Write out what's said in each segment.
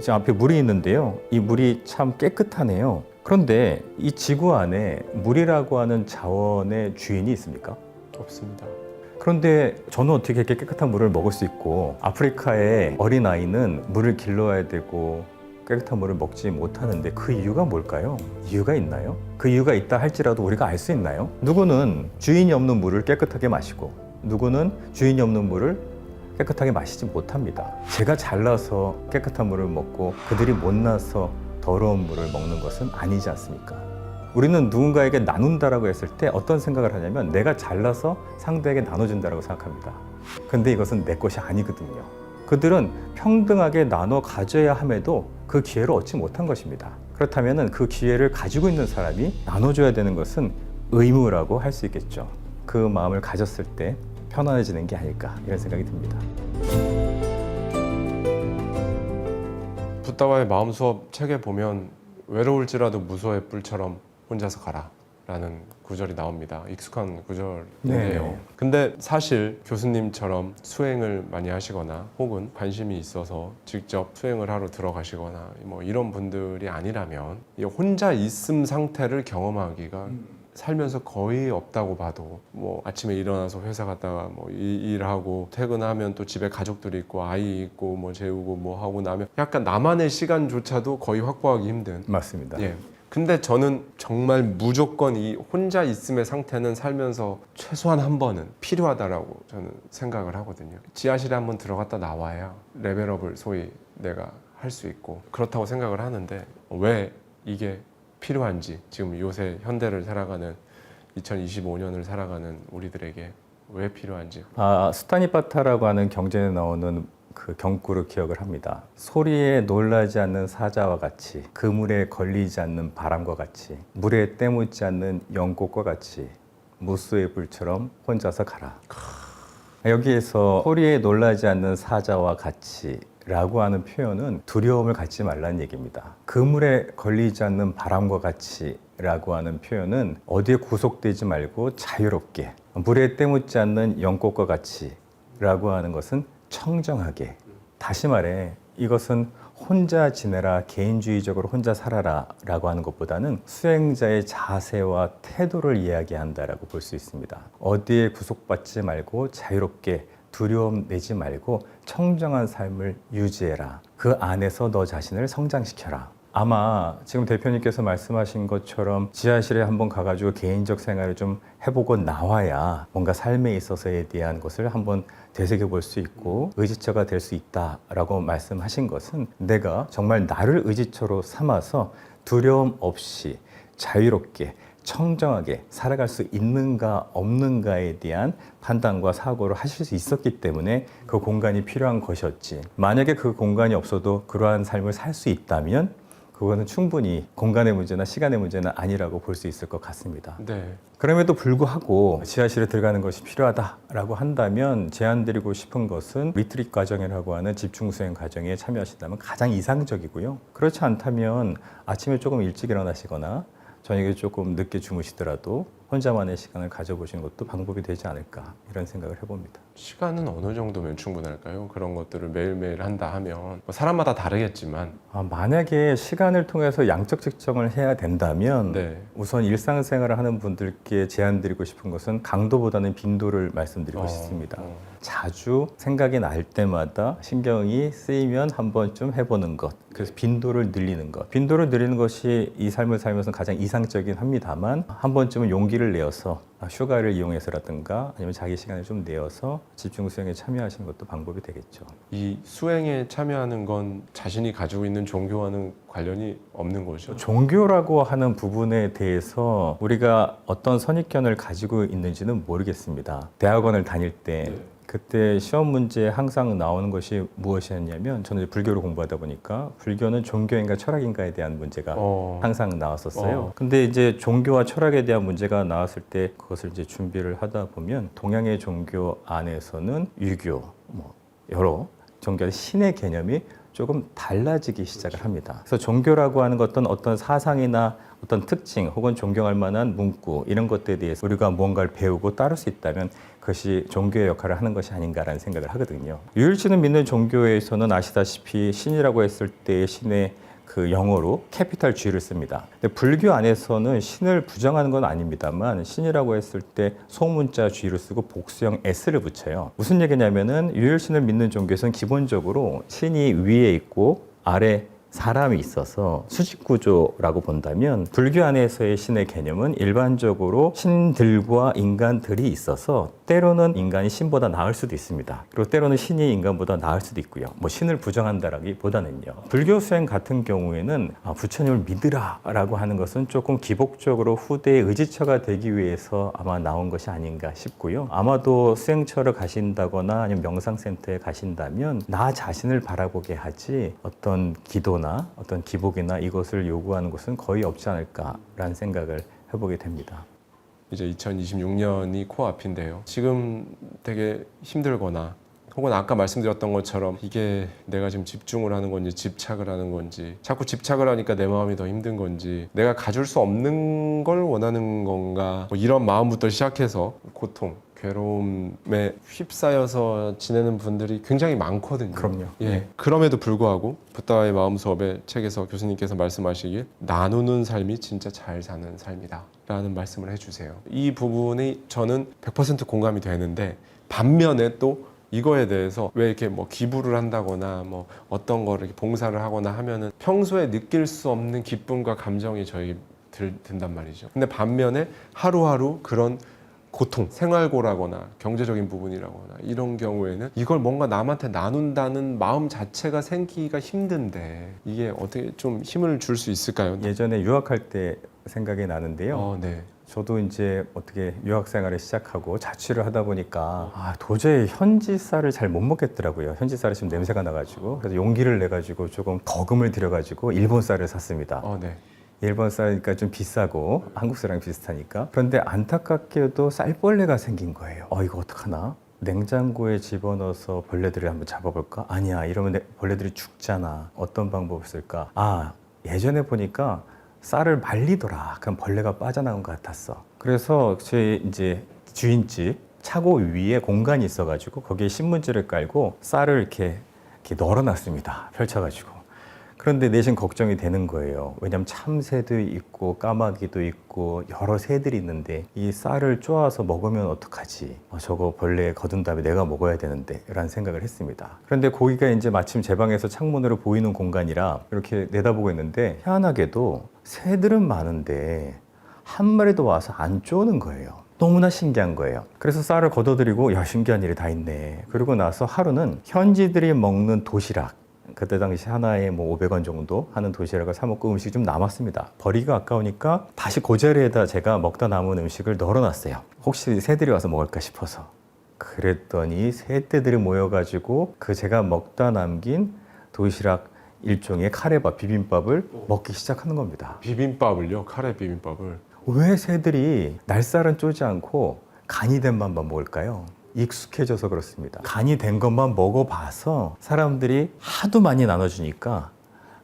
지금 앞에 물이 있는데요. 이 물이 참 깨끗하네요. 그런데 이 지구 안에 물이라고 하는 자원의 주인이 있습니까? 없습니다. 그런데 저는 어떻게 이렇게 깨끗한 물을 먹을 수 있고 아프리카의 어린아이는 물을 길러야 되고 깨끗한 물을 먹지 못하는데 그 이유가 뭘까요? 이유가 있나요? 그 이유가 있다 할지라도 우리가 알 수 있나요? 누구는 주인이 없는 물을 깨끗하게 마시고 누구는 주인이 없는 물을 깨끗하게 마시지 못합니다. 제가 잘나서 깨끗한 물을 먹고 그들이 못나서 더러운 물을 먹는 것은 아니지 않습니까? 우리는 누군가에게 나눈다라고 했을 때 어떤 생각을 하냐면 내가 잘나서 상대에게 나눠준다라고 생각합니다. 근데 이것은 내 것이 아니거든요. 그들은 평등하게 나눠 가져야 함에도 그 기회를 얻지 못한 것입니다. 그렇다면 그 기회를 가지고 있는 사람이 나눠줘야 되는 것은 의무라고 할 수 있겠죠. 그 마음을 가졌을 때 편안해지는 게 아닐까 이런 생각이 듭니다. 붓다와의 마음 수업 책에 보면 외로울지라도 무소의 뿔처럼 혼자서 가라 라는 구절이 나옵니다. 익숙한 구절이네요. 네. 근데 사실 교수님처럼 수행을 많이 하시거나 혹은 관심이 있어서 직접 수행을 하러 들어가시거나 뭐 이런 분들이 아니라면 이 혼자 있음 상태를 경험하기가 살면서 거의 없다고 봐도 뭐 아침에 일어나서 회사 갔다가 뭐 일하고 퇴근하면 또 집에 가족들이 있고 아이 있고 뭐 재우고 뭐 하고 나면 약간 나만의 시간조차도 거의 확보하기 힘든. 맞습니다. 예. 근데 저는 정말 무조건 이 혼자 있음의 상태는 살면서 최소한 한 번은 필요하다라고 저는 생각을 하거든요. 지하실에 한번 들어갔다 나와야 레벨업을 소위 내가 할 수 있고 그렇다고 생각을 하는데 왜 이게 필요한지 지금 요새 현대를 살아가는 2025년을 살아가는 우리들에게 왜 필요한지. 스타니파타라고 하는 경전에 나오는 그 경구를 기억을 합니다. 소리에 놀라지 않는 사자와 같이, 그물에 걸리지 않는 바람과 같이, 물에 때묻지 않는 연꽃과 같이 무수의 불처럼 혼자서 가라. 여기에서 소리에 놀라지 않는 사자와 같이 라고 하는 표현은 두려움을 갖지 말라는 얘기입니다. 그물에 걸리지 않는 바람과 같이 라고 하는 표현은 어디에 구속되지 말고 자유롭게, 물에 때묻지 않는 연꽃과 같이 라고 하는 것은 청정하게. 다시 말해 이것은 혼자 지내라, 개인주의적으로 혼자 살아라 라고 하는 것보다는 수행자의 자세와 태도를 이야기한다라고 볼 수 있습니다. 어디에 구속받지 말고 자유롭게, 두려움 내지 말고 청정한 삶을 유지해라. 그 안에서 너 자신을 성장시켜라. 아마 지금 대표님께서 말씀하신 것처럼 지하실에 한번 가가지고 개인적 생활을 좀 해보고 나와야 뭔가 삶에 있어서에 대한 것을 한번 되새겨볼 수 있고 의지처가 될 수 있다라고 말씀하신 것은 내가 정말 나를 의지처로 삼아서 두려움 없이 자유롭게 청정하게 살아갈 수 있는가 없는가에 대한 판단과 사고를 하실 수 있었기 때문에 그 공간이 필요한 것이었지. 만약에 그 공간이 없어도 그러한 삶을 살 수 있다면 그거는 충분히 공간의 문제나 시간의 문제는 아니라고 볼 수 있을 것 같습니다. 네. 그럼에도 불구하고 지하실에 들어가는 것이 필요하다라고 한다면 제안드리고 싶은 것은 리트릿 과정이라고 하는 집중수행 과정에 참여하신다면 가장 이상적이고요. 그렇지 않다면 아침에 조금 일찍 일어나시거나 저녁에 조금 늦게 주무시더라도 혼자만의 시간을 가져보시는 것도 방법이 되지 않을까 이런 생각을 해봅니다. 시간은 어느 정도면 충분할까요? 그런 것들을 매일매일 한다 하면 뭐 사람마다 다르겠지만 만약에 시간을 통해서 양적 측정을 해야 된다면 네. 우선 일상생활을 하는 분들께 제안드리고 싶은 것은 강도보다는 빈도를 말씀드리고 싶습니다. 자주 생각이 날 때마다 신경이 쓰이면 한 번쯤 해보는 것. 그래서 빈도를 늘리는 것. 빈도를 늘리는 것이 이 삶을 살면서 가장 이상적이긴 합니다만 한 번쯤은 용기를 내어서 휴가를 이용해서라든가 아니면 자기 시간을 좀 내어서 집중 수행에 참여하시는 것도 방법이 되겠죠. 이 수행에 참여하는 건 자신이 가지고 있는 종교와는 관련이 없는 거죠? 종교라고 하는 부분에 대해서 우리가 어떤 선입견을 가지고 있는지는 모르겠습니다. 대학원을 다닐 때 그때 시험 문제에 항상 나오는 것이 무엇이었냐면 저는 이제 불교를 공부하다 보니까 불교는 종교인가 철학인가에 대한 문제가 항상 나왔었어요. 근데 이제 종교와 철학에 대한 문제가 나왔을 때 그것을 이제 준비를 하다 보면 동양의 종교 안에서는 유교, 뭐 여러 종교의 신의 개념이 조금 달라지기 시작을 합니다. 그래서 종교라고 하는 것은 어떤 사상이나 어떤 특징 혹은 존경할 만한 문구 이런 것들에 대해서 우리가 무언가를 배우고 따를 수 있다면 그것이 종교의 역할을 하는 것이 아닌가라는 생각을 하거든요. 유일신을 믿는 종교에서는 아시다시피 신이라고 했을 때 신의 그 영어로 캐피탈 G를 씁니다. 근데 불교 안에서는 신을 부정하는 건 아닙니다만 신이라고 했을 때 소문자 G를 쓰고 복수형 S를 붙여요. 무슨 얘기냐면은 유일신을 믿는 종교에서는 기본적으로 신이 위에 있고 아래 사람이 있어서 수직 구조라고 본다면 불교 안에서의 신의 개념은 일반적으로 신들과 인간들이 있어서 때로는 인간이 신보다 나을 수도 있습니다. 그리고 때로는 신이 인간보다 나을 수도 있고요. 뭐 신을 부정한다라기보다는요. 불교 수행 같은 경우에는 부처님을 믿으라라고 하는 것은 조금 기복적으로 후대의 의지처가 되기 위해서 아마 나온 것이 아닌가 싶고요. 아마도 수행처를 가신다거나 아니면 명상센터에 가신다면 나 자신을 바라보게 하지 어떤 기도 어떤 기복이나 이것을 요구하는 것은 거의 없지 않을까라는 생각을 해보게 됩니다. 이제 2026년이 코앞인데요. 지금 되게 힘들거나 혹은 아까 말씀드렸던 것처럼 이게 내가 지금 집중을 하는 건지 집착을 하는 건지 자꾸 집착을 하니까 내 마음이 더 힘든 건지 내가 가질 수 없는 걸 원하는 건가 뭐 이런 마음부터 시작해서 고통 괴로움에 휩싸여서 지내는 분들이 굉장히 많거든요. 그럼요. 예. 그럼에도 불구하고 붓다의 마음 수업의 책에서 교수님께서 말씀하시길 나누는 삶이 진짜 잘 사는 삶이다 라는 말씀을 해주세요. 이 부분이 저는 100% 공감이 되는데 반면에 또 이거에 대해서 왜 이렇게 뭐 기부를 한다거나 뭐 어떤 거를 봉사를 하거나 하면은 평소에 느낄 수 없는 기쁨과 감정이 저에게 든단 말이죠. 근데 반면에 하루하루 그런 고통, 생활고라거나 경제적인 부분이라거나 이런 경우에는 이걸 뭔가 남한테 나눈다는 마음 자체가 생기기가 힘든데 이게 어떻게 좀 힘을 줄 수 있을까요? 예전에 유학할 때 생각이 나는데요. 네. 저도 이제 어떻게 유학 생활을 시작하고 자취를 하다 보니까 도저히 현지 쌀을 잘 못 먹겠더라고요. 현지 쌀이 지금 냄새가 나가지고 그래서 용기를 내가지고 조금 거금을 들여가지고 일본 쌀을 샀습니다. 네. 일본 쌀이니까 좀 비싸고 한국 쌀이랑 비슷하니까. 그런데 안타깝게도 쌀벌레가 생긴 거예요. 이거 어떡하나? 냉장고에 집어넣어서 벌레들을 한번 잡아볼까? 아니야, 이러면 벌레들이 죽잖아. 어떤 방법을 쓸까? 예전에 보니까 쌀을 말리더라. 그럼 벌레가 빠져나온 것 같았어. 그래서 제 이제 주인집 차고 위에 공간이 있어가지고 거기에 신문지를 깔고 쌀을 이렇게 널어놨습니다. 펼쳐가지고. 그런데 내심 걱정이 되는 거예요. 왜냐하면 참새도 있고 까마귀도 있고 여러 새들이 있는데 이 쌀을 쪼아서 먹으면 어떡하지? 저거 벌레에 거둔 다음에 내가 먹어야 되는데 라는 생각을 했습니다. 그런데 거기가 이제 마침 제 방에서 창문으로 보이는 공간이라 이렇게 내다보고 있는데 희한하게도 새들은 많은데 한 마리도 와서 안 쪼는 거예요. 너무나 신기한 거예요. 그래서 쌀을 걷어들이고 야, 신기한 일이 다 있네. 그러고 나서 하루는 현지들이 먹는 도시락, 그때 당시 하나에 뭐 500원 정도 하는 도시락을 사 먹고 음식이 좀 남았습니다. 버리기가 아까우니까 다시 그 자리에다 제가 먹다 남은 음식을 널어놨어요. 혹시 새들이 와서 먹을까 싶어서. 그랬더니 새떼들이 모여가지고 그 제가 먹다 남긴 도시락 일종의 카레밥, 비빔밥을 먹기 시작하는 겁니다. 비빔밥을요? 카레 비빔밥을? 왜 새들이 날쌀은 쪼지 않고 간이 된 밥만 먹을까요? 익숙해져서 그렇습니다. 간이 된 것만 먹어봐서 사람들이 하도 많이 나눠주니까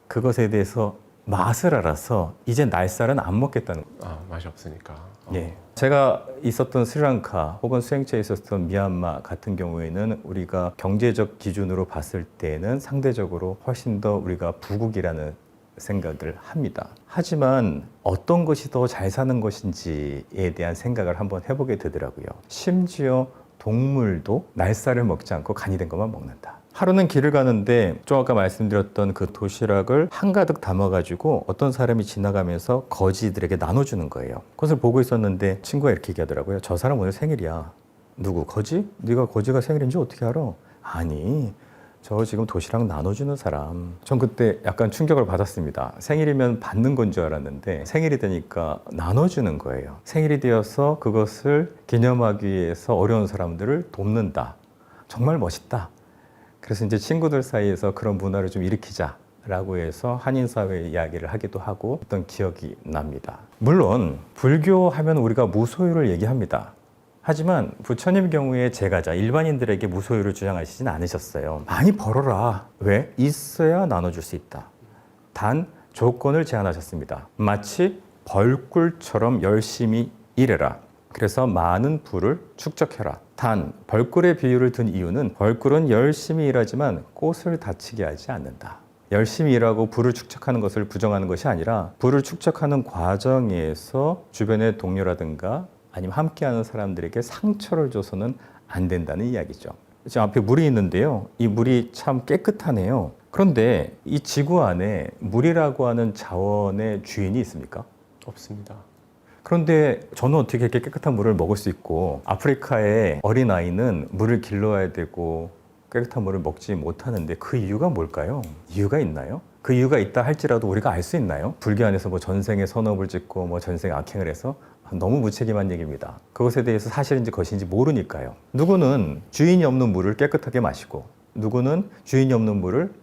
그것에 대해서 맛을 알아서 이제 날쌀은 안 먹겠다는 거예요. 맛이 없으니까. 예. 제가 있었던 스리랑카 혹은 수행처에 있었던 미얀마 같은 경우에는 우리가 경제적 기준으로 봤을 때는 상대적으로 훨씬 더 우리가 부국이라는 생각을 합니다. 하지만 어떤 것이 더 잘 사는 것인지에 대한 생각을 한번 해보게 되더라고요. 심지어 동물도 날쌀을 먹지 않고 간이 된 것만 먹는다. 하루는 길을 가는데 좀 아까 말씀드렸던 그 도시락을 한가득 담아가지고 어떤 사람이 지나가면서 거지들에게 나눠주는 거예요. 그것을 보고 있었는데 친구가 이렇게 얘기하더라고요. 저 사람 오늘 생일이야. 누구? 거지? 네가 거지가 생일인지 어떻게 알아? 아니, 저 지금 도시락 나눠주는 사람. 전 그때 약간 충격을 받았습니다. 생일이면 받는 건 줄 알았는데 생일이 되니까 나눠주는 거예요. 생일이 되어서 그것을 기념하기 위해서 어려운 사람들을 돕는다. 정말 멋있다. 그래서 이제 친구들 사이에서 그런 문화를 좀 일으키자라고 해서 한인사회 이야기를 하기도 하고 했던 기억이 납니다. 물론 불교하면 우리가 무소유를 얘기합니다. 하지만 부처님 경우에 제가자 일반인들에게 무소유를 주장하시진 않으셨어요. 많이 벌어라. 왜? 있어야 나눠줄 수 있다. 단 조건을 제안하셨습니다. 마치 벌꿀처럼 열심히 일해라. 그래서 많은 부를 축적해라. 단 벌꿀의 비유를 든 이유는 벌꿀은 열심히 일하지만 꽃을 다치게 하지 않는다. 열심히 일하고 부를 축적하는 것을 부정하는 것이 아니라 부를 축적하는 과정에서 주변의 동료라든가 아니면 함께하는 사람들에게 상처를 줘서는 안 된다는 이야기죠. 지금 앞에 물이 있는데요. 이 물이 참 깨끗하네요. 그런데 이 지구 안에 물이라고 하는 자원의 주인이 있습니까? 없습니다. 그런데 저는 어떻게 이렇게 깨끗한 물을 먹을 수 있고 아프리카의 어린아이는 물을 길러야 되고 깨끗한 물을 먹지 못하는데 그 이유가 뭘까요? 이유가 있나요? 그 이유가 있다 할지라도 우리가 알 수 있나요? 불교 안에서 뭐 전생에 선업을 짓고 뭐 전생에 악행을 해서 너무 무책임한 얘기입니다. 그것에 대해서 사실인지 것인지 모르니까요. 누구는 주인이 없는 물을 깨끗하게 마시고 누구는 주인이 없는 물을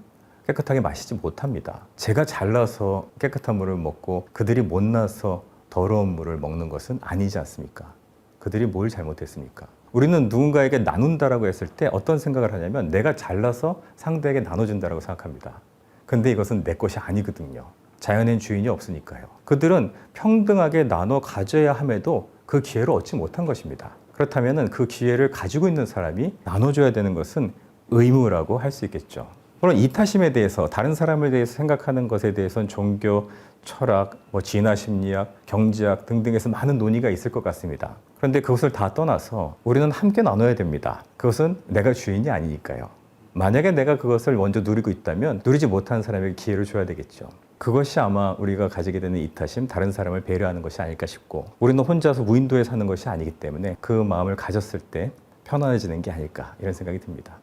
깨끗하게 마시지 못합니다. 제가 잘나서 깨끗한 물을 먹고 그들이 못나서 더러운 물을 먹는 것은 아니지 않습니까? 그들이 뭘 잘못했습니까? 우리는 누군가에게 나눈다라고 했을 때 어떤 생각을 하냐면 내가 잘나서 상대에게 나눠준다라고 생각합니다. 근데 이것은 내 것이 아니거든요. 자연엔 주인이 없으니까요. 그들은 평등하게 나눠 가져야 함에도 그 기회를 얻지 못한 것입니다. 그렇다면 그 기회를 가지고 있는 사람이 나눠줘야 되는 것은 의무라고 할 수 있겠죠. 물론 이타심에 대해서 다른 사람에 대해서 생각하는 것에 대해서는 종교, 철학, 진화 심리학, 경제학 등등에서 많은 논의가 있을 것 같습니다. 그런데 그것을 다 떠나서 우리는 함께 나눠야 됩니다. 그것은 내가 주인이 아니니까요. 만약에 내가 그것을 먼저 누리고 있다면 누리지 못한 사람에게 기회를 줘야 되겠죠. 그것이 아마 우리가 가지게 되는 이타심, 다른 사람을 배려하는 것이 아닐까 싶고 우리는 혼자서 무인도에 사는 것이 아니기 때문에 그 마음을 가졌을 때 편안해지는 게 아닐까 이런 생각이 듭니다.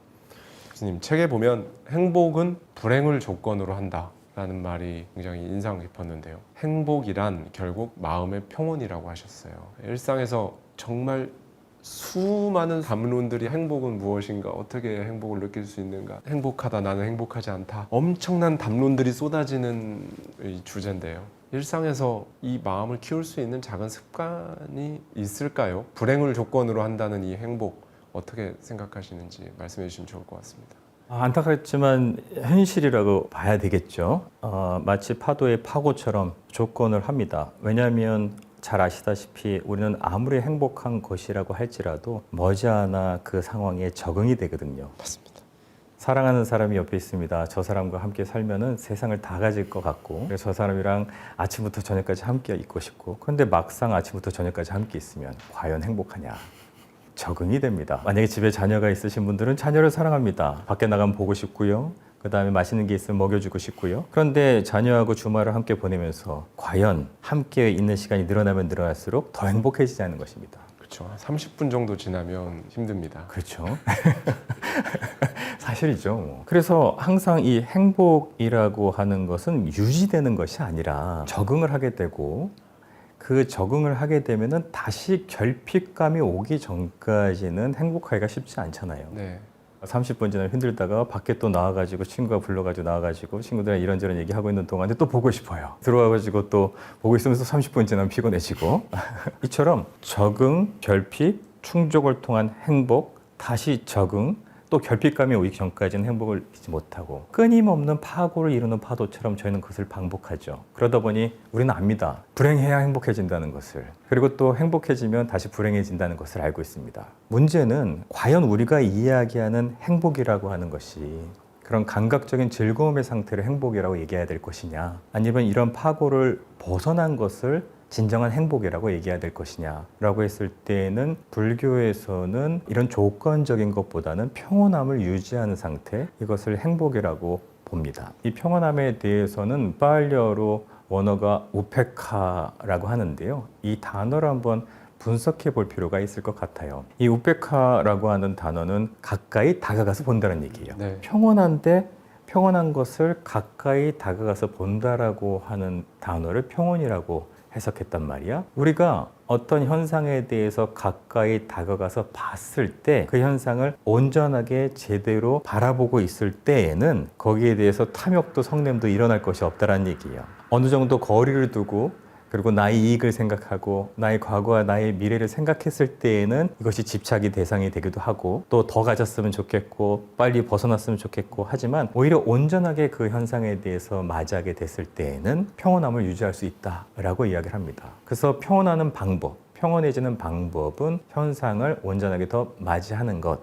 교수님, 책에 보면 행복은 불행을 조건으로 한다라는 말이 굉장히 인상 깊었는데요. 행복이란 결국 마음의 평온이라고 하셨어요. 일상에서 정말 수많은 담론들이 행복은 무엇인가, 어떻게 행복을 느낄 수 있는가, 행복하다, 나는 행복하지 않다, 엄청난 담론들이 쏟아지는 이 주제인데요. 일상에서 이 마음을 키울 수 있는 작은 습관이 있을까요? 불행을 조건으로 한다는 이 행복 어떻게 생각하시는지 말씀해 주시면 좋을 것 같습니다. 안타깝지만 현실이라고 봐야 되겠죠. 마치 파도의 파고처럼 조건을 합니다. 왜냐하면 잘 아시다시피 우리는 아무리 행복한 것이라고 할지라도 머지않아 그 상황에 적응이 되거든요. 맞습니다. 사랑하는 사람이 옆에 있습니다. 저 사람과 함께 살면은 세상을 다 가질 것 같고 그래서 저 사람이랑 아침부터 저녁까지 함께 있고 싶고 그런데 막상 아침부터 저녁까지 함께 있으면 과연 행복하냐? 적응이 됩니다. 만약에 집에 자녀가 있으신 분들은 자녀를 사랑합니다. 밖에 나가면 보고 싶고요. 그 다음에 맛있는 게 있으면 먹여주고 싶고요. 그런데 자녀하고 주말을 함께 보내면서 과연 함께 있는 시간이 늘어나면 늘어날수록 더 행복해지지 않는 것입니다. 그렇죠. 30분 정도 지나면 힘듭니다. 그렇죠. 사실이죠. 그래서 항상 이 행복이라고 하는 것은 유지되는 것이 아니라 적응을 하게 되고 그 적응을 하게 되면은 다시 결핍감이 오기 전까지는 행복하기가 쉽지 않잖아요. 네. 30분 지나면 힘들다가 밖에 또 나와가지고 친구가 불러가지고 나와가지고 친구들이랑 이런저런 얘기하고 있는 동안에 또 보고 싶어요. 들어와가지고 또 보고 있으면서 30분 지나면 피곤해지고 이처럼 적응, 결핍, 충족을 통한 행복, 다시 적응, 또 결핍감이 오기 전까지는 행복을 잊지 못하고 끊임없는 파고를 이루는 파도처럼 저희는 그것을 반복하죠. 그러다 보니 우리는 압니다. 불행해야 행복해진다는 것을. 그리고 또 행복해지면 다시 불행해진다는 것을 알고 있습니다. 문제는 과연 우리가 이야기하는 행복이라고 하는 것이 그런 감각적인 즐거움의 상태를 행복이라고 얘기해야 될 것이냐 아니면 이런 파고를 벗어난 것을 진정한 행복이라고 얘기해야 될 것이냐라고 했을 때는 불교에서는 이런 조건적인 것보다는 평온함을 유지하는 상태 이것을 행복이라고 봅니다. 이 평온함에 대해서는 파알리어로 원어가 우페카라고 하는데요. 이 단어를 한번 분석해 볼 필요가 있을 것 같아요. 이 우페카라고 하는 단어는 가까이 다가가서 본다는 얘기예요. 네. 평온한데 평온한 것을 가까이 다가가서 본다라고 하는 단어를 평온이라고 해석했단 말이야. 우리가 어떤 현상에 대해서 가까이 다가가서 봤을 때 그 현상을 온전하게 제대로 바라보고 있을 때에는 거기에 대해서 탐욕도 성냄도 일어날 것이 없다라는 얘기예요. 어느 정도 거리를 두고 그리고 나의 이익을 생각하고 나의 과거와 나의 미래를 생각했을 때에는 이것이 집착이 대상이 되기도 하고 또 더 가졌으면 좋겠고 빨리 벗어났으면 좋겠고 하지만 오히려 온전하게 그 현상에 대해서 맞이하게 됐을 때에는 평온함을 유지할 수 있다라고 이야기를 합니다. 그래서 평온하는 방법, 평온해지는 방법은 현상을 온전하게 더 맞이하는 것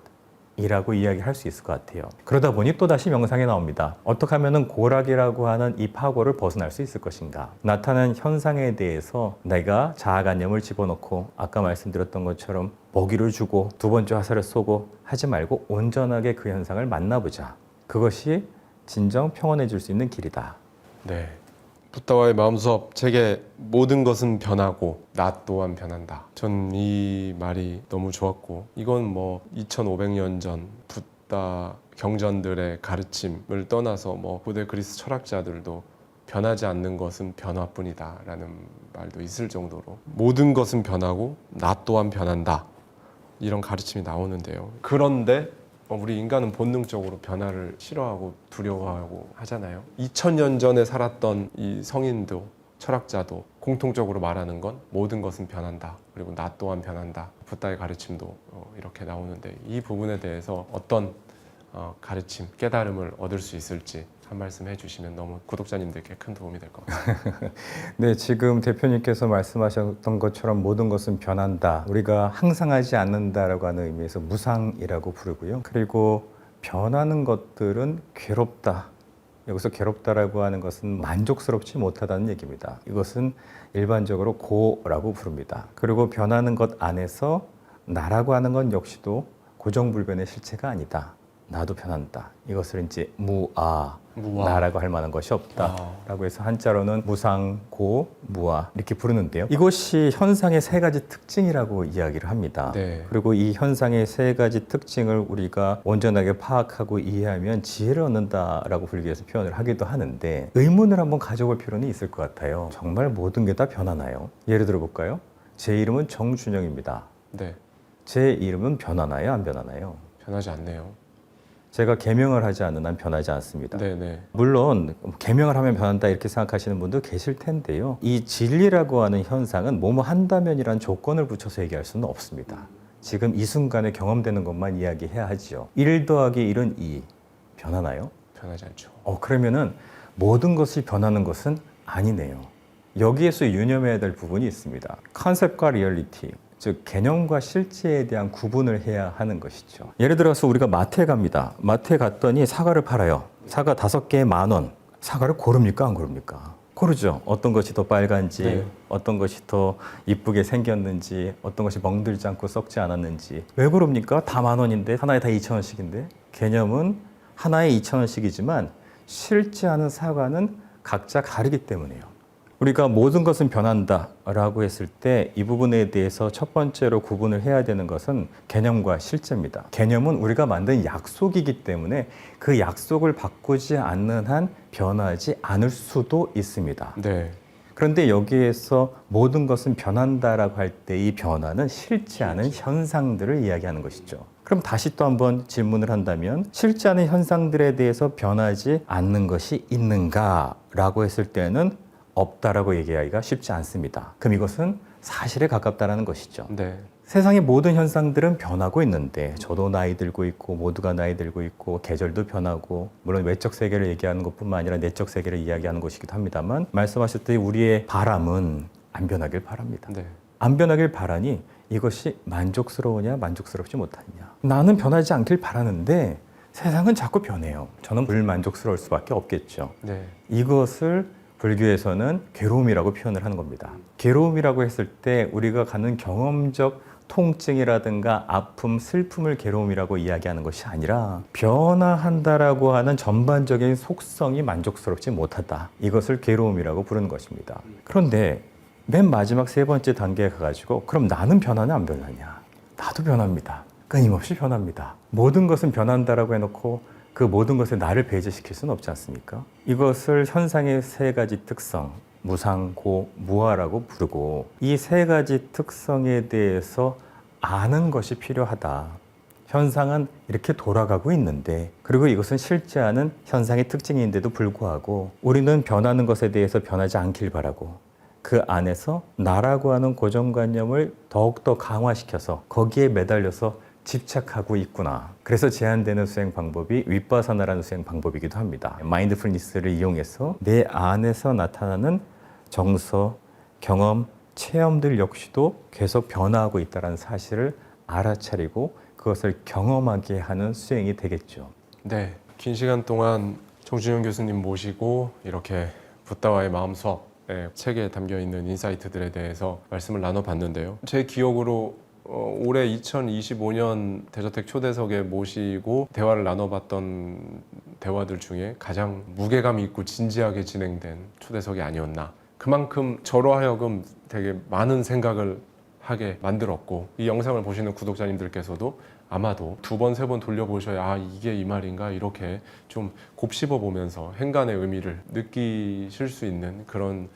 이라고 이야기할 수 있을 것 같아요. 그러다 보니 또다시 명상에 나옵니다. 어떻게 하면 고락이라고 하는 이 파고를 벗어날 수 있을 것인가? 나타나는 현상에 대해서 내가 자아관념을 집어넣고 아까 말씀드렸던 것처럼 먹이를 주고 두 번째 화살을 쏘고 하지 말고 온전하게 그 현상을 만나보자. 그것이 진정 평온해질 수 있는 길이다. 네. 붓다와의 마음수업 책에 모든 것은 변하고 나 또한 변한다. 전 이 말이 너무 좋았고 이건 뭐 2500년 전 붓다 경전들의 가르침을 떠나서 뭐 고대 그리스 철학자들도 변하지 않는 것은 변화뿐이다 라는 말도 있을 정도로 모든 것은 변하고 나 또한 변한다 이런 가르침이 나오는데요. 그런데 우리 인간은 본능적으로 변화를 싫어하고 두려워하고 하잖아요. 2000년 전에 살았던 이 성인도 철학자도 공통적으로 말하는 건 모든 것은 변한다. 그리고 나 또한 변한다. 붓다의 가르침도 이렇게 나오는데 이 부분에 대해서 어떤 가르침, 깨달음을 얻을 수 있을지 한 말씀 해주시면 너무 구독자님들께 큰 도움이 될 것 같습니다. 네, 지금 대표님께서 말씀하셨던 것처럼 모든 것은 변한다. 우리가 항상 하지 않는다라고 하는 의미에서 무상이라고 부르고요. 그리고 변하는 것들은 괴롭다. 여기서 괴롭다라고 하는 것은 만족스럽지 못하다는 얘기입니다. 이것은 일반적으로 고라고 부릅니다. 그리고 변하는 것 안에서 나라고 하는 건 역시도 고정불변의 실체가 아니다. 나도 변한다. 이것을 이제 무아, 나라고 할 만한 것이 없다라고 해서 한자로는 무상, 고, 무아 이렇게 부르는데요. 이것이 현상의 세 가지 특징이라고 이야기를 합니다. 네. 그리고 이 현상의 세 가지 특징을 우리가 온전하게 파악하고 이해하면 지혜를 얻는다라고 불교에서 표현을 하기도 하는데 의문을 한번 가져볼 필요는 있을 것 같아요. 정말 모든 게 다 변하나요? 예를 들어 볼까요? 제 이름은 정준영입니다. 네. 제 이름은 변하나요? 안 변하나요? 변하지 않네요. 제가 계명을 하지 않는 한 변하지 않습니다. 네네. 물론 계명을 하면 변한다 이렇게 생각하시는 분도 계실 텐데요. 이 진리라고 하는 현상은 뭐뭐 한다면이란 조건을 붙여서 얘기할 수는 없습니다. 지금 이 순간에 경험되는 것만 이야기해야 하죠. 1 더하기 1은 2. 변하나요? 변하지 않죠. 그러면은 모든 것이 변하는 것은 아니네요. 여기에서 유념해야 될 부분이 있습니다. 컨셉과 리얼리티. 즉 개념과 실제에 대한 구분을 해야 하는 것이죠. 예를 들어서 우리가 마트에 갑니다. 마트에 갔더니 사과를 팔아요. 사과 5개에 10,000원. 사과를 고릅니까? 안 고릅니까? 고르죠. 어떤 것이 더 빨간지, 네. 어떤 것이 더 이쁘게 생겼는지, 어떤 것이 멍들지 않고 썩지 않았는지. 왜 고릅니까? 다 10,000원인데 하나에 다 2,000원씩인데. 개념은 하나에 2,000원씩이지만 실제하는 사과는 각자 다르기 때문이에요. 우리가 모든 것은 변한다라고 했을 때 이 부분에 대해서 첫 번째로 구분을 해야 되는 것은 개념과 실제입니다. 개념은 우리가 만든 약속이기 때문에 그 약속을 바꾸지 않는 한 변하지 않을 수도 있습니다. 네. 그런데 여기에서 모든 것은 변한다라고 할 때 이 변화는 실제하는 현상들을 이야기하는 것이죠. 그럼 다시 또 한번 질문을 한다면 실제하는 현상들에 대해서 변하지 않는 것이 있는가라고 했을 때는 없다라고 얘기하기가 쉽지 않습니다. 그럼 이것은 사실에 가깝다라는 것이죠. 네. 세상의 모든 현상들은 변하고 있는데 저도 나이 들고 있고 모두가 나이 들고 있고 계절도 변하고 물론 외적 세계를 얘기하는 것뿐만 아니라 내적 세계를 이야기하는 것이기도 합니다만 말씀하셨듯이 우리의 바람은 안 변하길 바랍니다. 네. 안 변하길 바라니 이것이 만족스러우냐 만족스럽지 못하느냐. 나는 변하지 않길 바라는데 세상은 자꾸 변해요. 저는 불만족스러울 수밖에 없겠죠. 네. 이것을 불교에서는 괴로움이라고 표현을 하는 겁니다. 괴로움이라고 했을 때 우리가 갖는 경험적 통증이라든가 아픔, 슬픔을 괴로움이라고 이야기하는 것이 아니라 변화한다라고 하는 전반적인 속성이 만족스럽지 못하다. 이것을 괴로움이라고 부르는 것입니다. 그런데 맨 마지막 세 번째 단계에 가가지고 그럼 나는 변하냐 안 변하냐? 나도 변합니다. 끊임없이 변합니다. 모든 것은 변한다라고 해놓고 그 모든 것에 나를 배제시킬 수는 없지 않습니까? 이것을 현상의 세 가지 특성, 무상, 고, 무아라고 부르고 이 세 가지 특성에 대해서 아는 것이 필요하다. 현상은 이렇게 돌아가고 있는데 그리고 이것은 실제하는 현상의 특징인데도 불구하고 우리는 변하는 것에 대해서 변하지 않길 바라고 그 안에서 나라고 하는 고정관념을 더욱더 강화시켜서 거기에 매달려서 집착하고 있구나. 그래서 제한되는 수행 방법이 윗바사나라는 수행 방법이기도 합니다. 마인드풀니스를 이용해서 내 안에서 나타나는 정서, 경험, 체험들 역시도 계속 변화하고 있다는 사실을 알아차리고 그것을 경험하게 하는 수행이 되겠죠. 네, 긴 시간 동안 정준영 교수님 모시고 이렇게 붓다와의 마음 수업 책에 담겨 있는 인사이트들에 대해서 말씀을 나눠봤는데요. 제 기억으로 올해 2025년 대저택 초대석에 모시고 대화를 나눠봤던 대화들 중에 가장 무게감 있고 진지하게 진행된 초대석이 아니었나. 그만큼 저로 하여금 되게 많은 생각을 하게 만들었고, 이 영상을 보시는 구독자님들께서도 아마도 두 번, 세 번 돌려보셔야 아 이게 이 말인가 이렇게 좀 곱씹어 보면서 행간의 의미를 느끼실 수 있는 그런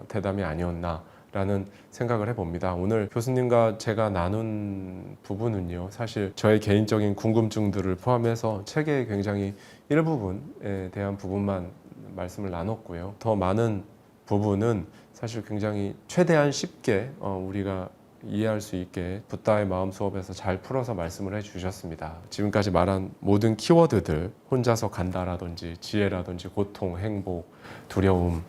대담이 아니었나 라는 생각을 해봅니다. 오늘 교수님과 제가 나눈 부분은요, 사실 저의 개인적인 궁금증들을 포함해서 책의 굉장히 일부분에 대한 부분만 말씀을 나눴고요. 더 많은 부분은 사실 굉장히 최대한 쉽게 우리가 이해할 수 있게 붓다의 마음 수업에서 잘 풀어서 말씀을 해주셨습니다. 지금까지 말한 모든 키워드들, 혼자서 간다라든지 지혜라든지 고통, 행복, 두려움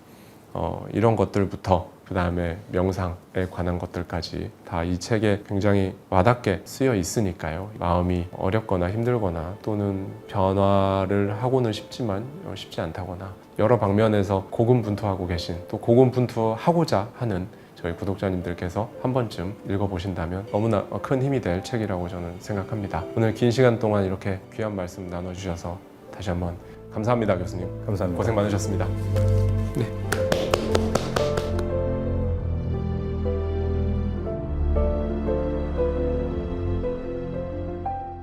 이런 것들부터 그 다음에 명상에 관한 것들까지 다 이 책에 굉장히 와닿게 쓰여 있으니까요. 마음이 어렵거나 힘들거나 또는 변화를 하고는 싶지만 쉽지 않다거나 여러 방면에서 고군분투하고 계신, 또 고군분투하고자 하는 저희 구독자님들께서 한 번쯤 읽어보신다면 너무나 큰 힘이 될 책이라고 저는 생각합니다. 오늘 긴 시간 동안 이렇게 귀한 말씀 나눠주셔서 다시 한번 감사합니다, 교수님. 감사합니다. 고생 많으셨습니다. 네.